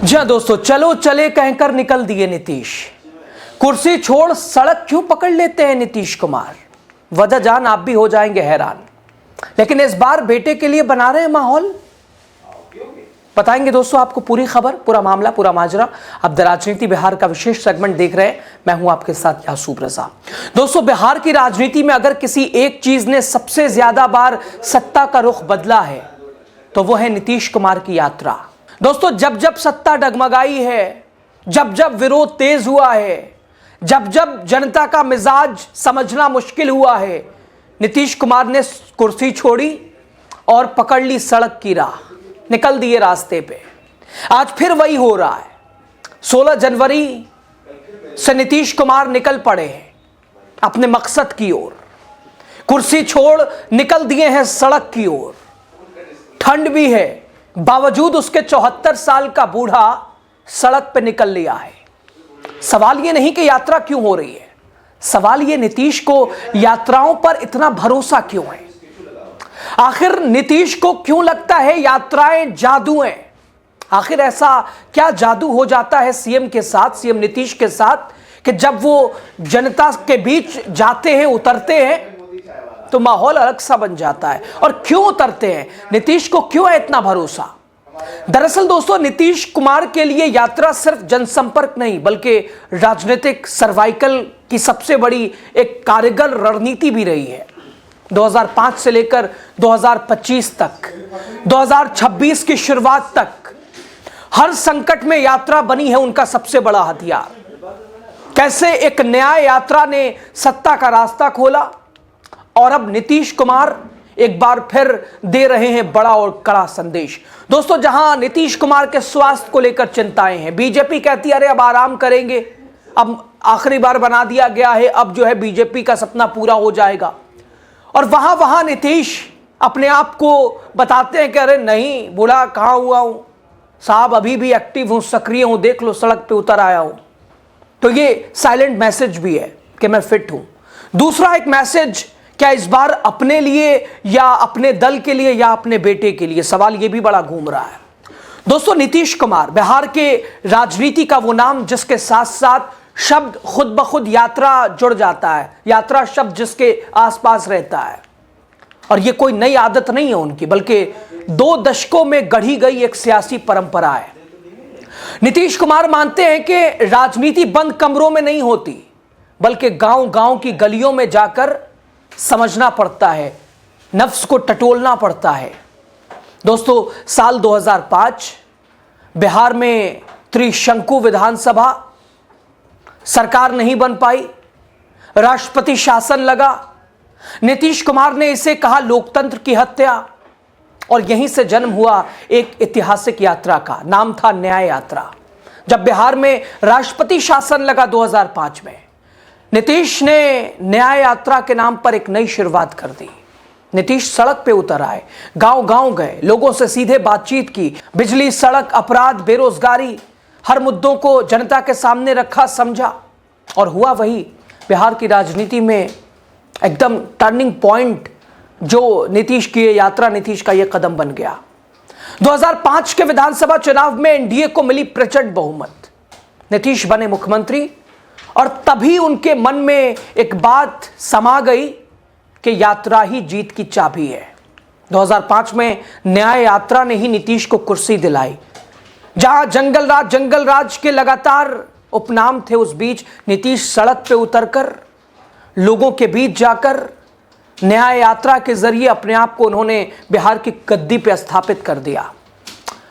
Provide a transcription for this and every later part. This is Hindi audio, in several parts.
जी हाँ दोस्तों, चलो चले कहकर निकल दिए नीतीश। कुर्सी छोड़ सड़क क्यों पकड़ लेते हैं नीतीश कुमार? वजह जान आप भी हो जाएंगे हैरान। लेकिन इस बार बेटे के लिए बना रहे हैं माहौल। बताएंगे दोस्तों आपको पूरी खबर, पूरा मामला, पूरा माजरा। अब द राजनीति बिहार का विशेष सेगमेंट देख रहे हैं। मैं हूं आपके साथ यासूब रजा। दोस्तों, बिहार की राजनीति में अगर किसी एक चीज ने सबसे ज्यादा बार सत्ता का रुख बदला है तो वो है नीतीश कुमार की यात्रा। दोस्तों, जब जब सत्ता डगमगाई है, जब जब विरोध तेज हुआ है, जब जब जनता का मिजाज समझना मुश्किल हुआ है, नीतीश कुमार ने कुर्सी छोड़ी और पकड़ ली सड़क की राह, निकल दिए रास्ते पे। आज फिर वही हो रहा है। 16 जनवरी से नीतीश कुमार निकल पड़े हैं अपने मकसद की ओर। कुर्सी छोड़ निकल दिए हैं सड़क की ओर। ठंड भी है, बावजूद उसके 74 साल का बूढ़ा सड़क पे निकल लिया है। सवाल ये नहीं कि यात्रा क्यों हो रही है, सवाल ये नीतीश को यात्राओं पर इतना भरोसा क्यों है। आखिर नीतीश को क्यों लगता है यात्राएं जादू हैं? आखिर ऐसा क्या जादू हो जाता है सीएम के साथ, सीएम नीतीश के साथ, कि जब वो जनता के बीच जाते हैं, उतरते हैं तो माहौल अलग सा बन जाता है। और क्यों उतरते हैं? नीतीश को क्यों है इतना भरोसा? दरअसल दोस्तों, नीतीश कुमार के लिए यात्रा सिर्फ जनसंपर्क नहीं बल्कि राजनीतिक सर्वाइकल की सबसे बड़ी एक कारगर रणनीति भी रही है। 2005 से लेकर 2025 तक, 2026 की शुरुआत तक हर संकट में यात्रा बनी है उनका सबसे बड़ा हथियार। कैसे एक न्याय यात्रा ने सत्ता का रास्ता खोला और अब नीतीश कुमार एक बार फिर दे रहे हैं बड़ा और कड़ा संदेश। दोस्तों, जहां नीतीश कुमार के स्वास्थ्य को लेकर चिंताएं हैं, बीजेपी कहती है अरे अब आराम करेंगे, अब आखिरी बार बना दिया गया है, अब जो है बीजेपी का सपना पूरा हो जाएगा। और वहां नीतीश अपने आप को बताते हैं कि अरे नहीं, बूढ़ा कहां हुआ हूं साहब, अभी भी एक्टिव हूं, सक्रिय हूं, देख लो सड़क पे उतर आया हूं। तो ये साइलेंट मैसेज भी है कि मैं फिट हूं। दूसरा एक मैसेज क्या इस बार अपने लिए या अपने दल के लिए या अपने बेटे के लिए, सवाल यह भी बड़ा घूम रहा है। दोस्तों, नीतीश कुमार बिहार के राजनीति का वो नाम जिसके साथ साथ शब्द खुद ब खुद यात्रा जुड़ जाता है, यात्रा शब्द जिसके आसपास रहता है। और ये कोई नई आदत नहीं है उनकी, बल्कि 2 दशकों में गढ़ी गई एक सियासी परंपरा है। नीतीश कुमार मानते हैं कि राजनीति बंद कमरों में नहीं होती बल्कि गांव गांव की गलियों में जाकर समझना पड़ता है, नफ्स को टटोलना पड़ता है। दोस्तों, साल 2005 बिहार में त्रिशंकु विधानसभा, सरकार नहीं बन पाई, राष्ट्रपति शासन लगा। नीतीश कुमार ने इसे कहा लोकतंत्र की हत्या। और यहीं से जन्म हुआ एक ऐतिहासिक यात्रा का नाम था न्याय यात्रा। जब बिहार में राष्ट्रपति शासन लगा 2005 में, नीतीश ने न्याय यात्रा के नाम पर एक नई शुरुआत कर दी। नीतीश सड़क पे उतर आए, गांव गांव गए, लोगों से सीधे बातचीत की, बिजली, सड़क, अपराध, बेरोजगारी, हर मुद्दों को जनता के सामने रखा, समझा। और हुआ वही, बिहार की राजनीति में एकदम टर्निंग पॉइंट जो नीतीश की यात्रा, नीतीश का यह कदम बन गया। 2005 के विधानसभा चुनाव में एनडीए को मिली प्रचंड बहुमत, नीतीश बने मुख्यमंत्री। और तभी उनके मन में एक बात समा गई कि यात्रा ही जीत की चाबी है। 2005 में न्याय यात्रा ने ही नीतीश को कुर्सी दिलाई। जहां जंगल राज के लगातार उपनाम थे, उस बीच नीतीश सड़क पे उतरकर लोगों के बीच जाकर न्याय यात्रा के जरिए अपने आप को उन्होंने बिहार की गद्दी पे स्थापित कर दिया।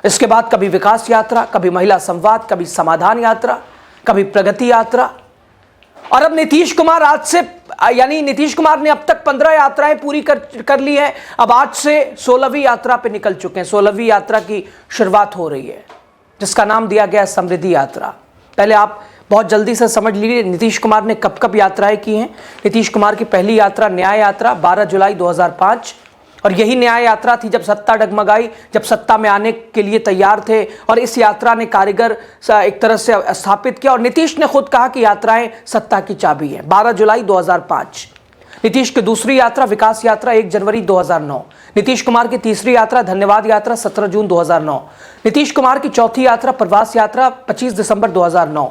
इसके बाद कभी विकास यात्रा, कभी महिला संवाद, कभी समाधान यात्रा, कभी प्रगति यात्रा। और अब नीतीश कुमार नीतीश कुमार ने अब तक 15 यात्राएं पूरी कर ली है। अब आज से 16वीं यात्रा पे निकल चुके हैं। 16वीं यात्रा की शुरुआत हो रही है जिसका नाम दिया गया समृद्धि यात्रा। पहले आप बहुत जल्दी से समझ लीजिए नीतीश कुमार ने कब कब यात्राएं की हैं। नीतीश कुमार की पहली यात्रा न्याय यात्रा 12 जुलाई 2005, और यही न्याय यात्रा थी जब सत्ता डगमगाई, जब सत्ता में आने के लिए तैयार थे। और इस यात्रा ने कारीगर एक तरह से स्थापित किया। और नीतीश ने खुद कहा कि यात्राएं सत्ता की चाबी है। 12 जुलाई 2005 नीतीश की दूसरी यात्रा विकास यात्रा 1 जनवरी 2009। नीतीश कुमार की तीसरी यात्रा धन्यवाद यात्रा 17 जून 2009। नीतीश कुमार की चौथी यात्रा प्रवास यात्रा 25 दिसंबर 2009।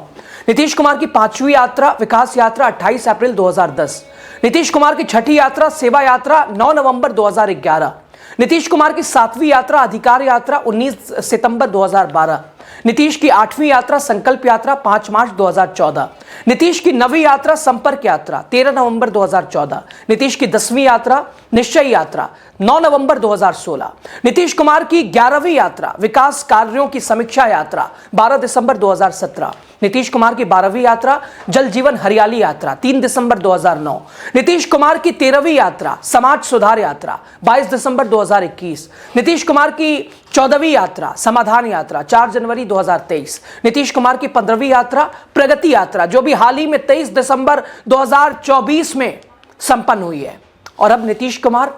नीतीश कुमार की पांचवी यात्रा विकास यात्रा 28 अप्रैल 2010। नीतीश कुमार की छठी यात्रा सेवा यात्रा 9 नवंबर 2011। नीतीश कुमार की सातवीं यात्रा अधिकार यात्रा 19 सितंबर 2012। नीतीश की आठवीं यात्रा संकल्प यात्रा 5 मार्च 2014। नीतीश की नवीं यात्रा संपर्क यात्रा 13 नवंबर 2014। नीतीश की 10वीं यात्रा निश्चय यात्रा 9 नवंबर 2016। नीतीश कुमार की 11वीं यात्रा विकास कार्यों की समीक्षा यात्रा 12 दिसंबर 2017। नीतीश कुमार की 12वीं यात्रा जल जीवन हरियाली यात्रा 3 दिसंबर 2009। नीतीश कुमार की 13वीं यात्रा समाज सुधार यात्रा 22 दिसंबर 2021। नीतीश कुमार की 14वीं यात्रा समाधान यात्रा 4 जनवरी 2023। नीतीश कुमार की 15वीं यात्रा प्रगति यात्रा जो भी हाल ही में 23 दिसंबर 2024 में संपन्न हुई है। और अब नीतीश कुमार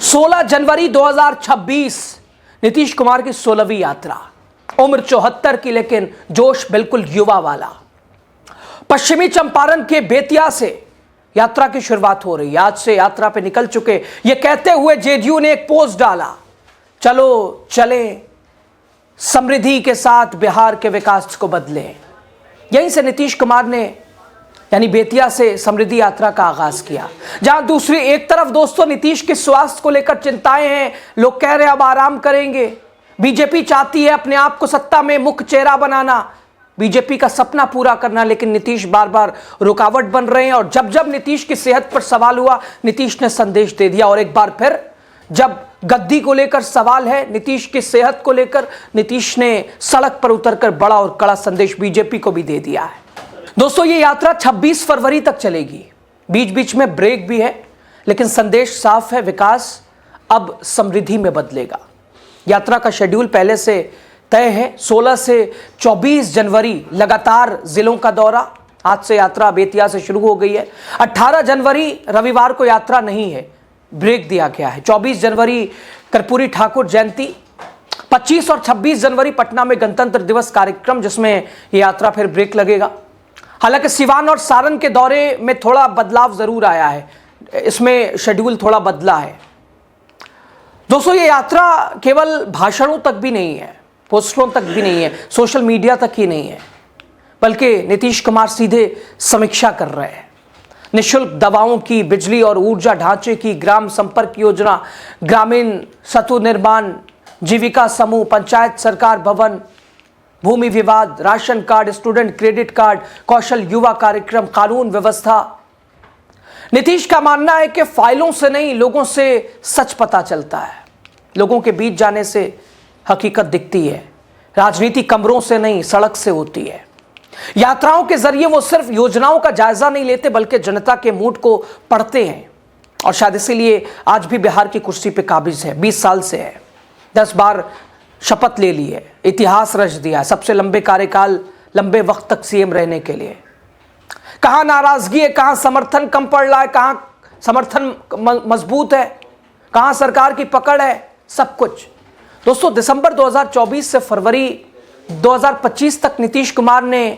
16 जनवरी 2026 नीतीश कुमार की 16वीं यात्रा, उम्र 74 की लेकिन जोश बिल्कुल युवा वाला। पश्चिमी चंपारण के बेतिया से यात्रा की शुरुआत हो रही है। आज से यात्रा पे निकल चुके ये कहते हुए जेडीयू ने एक पोस्ट डाला, चलो चले समृद्धि के साथ बिहार के विकास को बदले। यहीं से नीतीश कुमार ने यानी बेतिया से समृद्धि यात्रा का आगाज किया। जहां दूसरी एक तरफ दोस्तों नीतीश के स्वास्थ्य को लेकर चिंताएं हैं, लोग कह रहे हैं अब आराम करेंगे। बीजेपी चाहती है अपने आप को सत्ता में मुख्य चेहरा बनाना, बीजेपी का सपना पूरा करना, लेकिन नीतीश बार बार रुकावट बन रहे हैं। और जब जब नीतीश की सेहत पर सवाल हुआ नीतीश ने संदेश दे दिया। और एक बार फिर जब गद्दी को लेकर सवाल है, नीतीश की सेहत को लेकर, नीतीश ने सड़क पर उतरकर बड़ा और कड़ा संदेश बीजेपी को भी दे दिया है। दोस्तों ये यात्रा 26 फरवरी तक चलेगी, बीच बीच में ब्रेक भी है, लेकिन संदेश साफ है, विकास अब समृद्धि में बदलेगा। यात्रा का शेड्यूल पहले से तय है। 16 से 24 जनवरी लगातार जिलों का दौरा। आज से यात्रा बेतिया से शुरू हो गई है। 18 जनवरी रविवार को यात्रा नहीं है, ब्रेक दिया गया है। 24 जनवरी कर्पूरी ठाकुर जयंती, 25 और 26 जनवरी पटना में गणतंत्र दिवस कार्यक्रम, जिसमें यह यात्रा फिर ब्रेक लगेगा। हालांकि सिवान और सारण के दौरे में थोड़ा बदलाव जरूर आया है, इसमें शेड्यूल थोड़ा बदला है। दोस्तों ये यात्रा केवल भाषणों तक भी नहीं है, पोस्टरों तक भी नहीं है, सोशल मीडिया तक ही नहीं है, बल्कि नीतीश कुमार सीधे समीक्षा कर रहे हैं। निःशुल्क दवाओं की, बिजली और ऊर्जा ढांचे की, ग्राम संपर्क योजना, ग्रामीण सतु निर्माण, जीविका समूह, पंचायत सरकार भवन, भूमि विवाद, ration card, student credit card, कौशल युवा कार्यक्रम, कानून व्यवस्था। नीतीश का मानना है कि फाइलों से नहीं लोगों से सच पता चलता है, लोगों के बीच जाने से हकीकत दिखती है, राजनीति कमरों से नहीं सड़क से होती है। यात्राओं के जरिए वो सिर्फ योजनाओं का जायजा नहीं लेते बल्कि जनता के मूड को पढ़ते हैं। और शायद इसीलिए आज भी बिहार की कुर्सी पे काबिज है, 20 साल से है, 10 बार शपथ ले ली है, इतिहास रच दिया, सबसे लंबे कार्यकाल, लंबे वक्त तक सीएम रहने के लिए। कहां नाराजगी है, कहां समर्थन कम पड़ रहा है, कहां समर्थन मजबूत है, कहां सरकार की पकड़ है, सब कुछ। दोस्तों दिसंबर 2024 से फरवरी 2025 तक नीतीश कुमार ने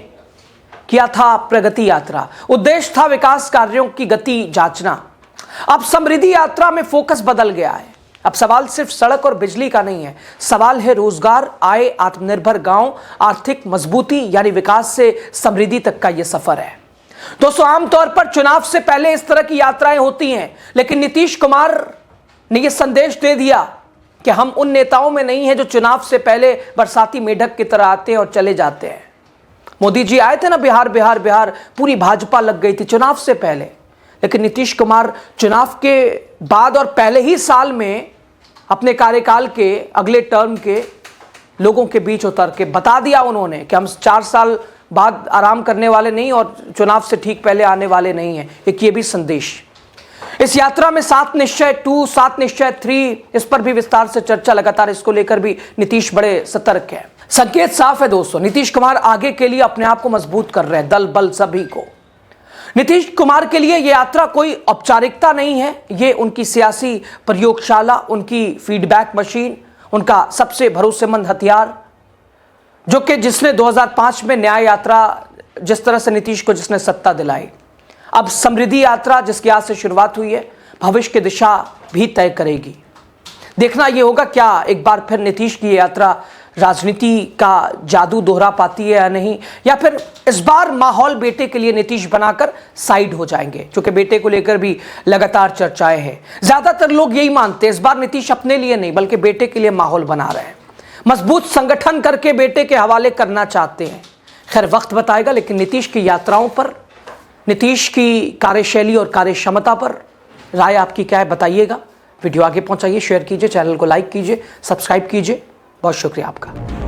किया था प्रगति यात्रा। उद्देश्य था विकास कार्यों की गति जांचना। अब समृद्धि यात्रा में फोकस बदल गया है। अब सवाल सिर्फ सड़क और बिजली का नहीं है, सवाल है रोजगार, आय, आत्मनिर्भर गांव, आर्थिक मजबूती, यानी विकास से समृद्धि तक का यह सफर है। दोस्तों आमतौर पर चुनाव से पहले इस तरह की यात्राएं होती हैं, लेकिन नीतीश कुमार ने यह संदेश दे दिया कि हम उन नेताओं में नहीं हैं जो चुनाव से पहले बरसाती मेढक की तरह आते हैं और चले जाते हैं। मोदी जी आए थे ना, बिहार बिहार बिहार, पूरी भाजपा लग गई थी चुनाव से पहले, लेकिन नीतीश कुमार चुनाव के बाद और पहले ही साल में अपने कार्यकाल के अगले टर्म के लोगों के बीच उतर के बता दिया उन्होंने कि हम 4 साल बाद आराम करने वाले नहीं और चुनाव से ठीक पहले आने वाले नहीं हैं। एक ये भी संदेश। इस यात्रा में 7 निश्चय 2, 7 निश्चय 3, इस पर भी विस्तार से चर्चा लगातार, इसको लेकर भी नीतीश बड़े सतर्क है। संकेत साफ है दोस्तों, नीतीश कुमार आगे के लिए अपने आप को मजबूत कर रहे हैं, दल बल सभी को। नीतीश कुमार के लिए यह यात्रा कोई औपचारिकता नहीं है, ये उनकी सियासी प्रयोगशाला, उनकी फीडबैक मशीन, उनका सबसे भरोसेमंद हथियार, जो कि जिसने 2005 में न्याय यात्रा, जिस तरह से नीतीश को जिसने सत्ता दिलाई, अब समृद्धि यात्रा जिसकी आज से शुरुआत हुई है भविष्य की दिशा भी तय करेगी। देखना यह होगा क्या एक बार फिर नीतीश की यात्रा राजनीति का जादू दोहरा पाती है या नहीं, या फिर इस बार माहौल बेटे के लिए नीतीश बनाकर साइड हो जाएंगे, क्योंकि बेटे को लेकर भी लगातार चर्चाएं हैं। ज्यादातर लोग यही मानते हैं इस बार नीतीश अपने लिए नहीं बल्कि बेटे के लिए माहौल बना रहे हैं, मजबूत संगठन करके बेटे के हवाले करना चाहते हैं। खैर वक्त बताएगा, लेकिन नीतीश की यात्राओं पर, नीतीश की कार्यशैली और कार्यक्षमता पर राय आपकी क्या है बताइएगा। वीडियो आगे पहुंचाइए, शेयर कीजिए, चैनल को लाइक कीजिए, सब्सक्राइब कीजिए। बहुत शुक्रिया आपका।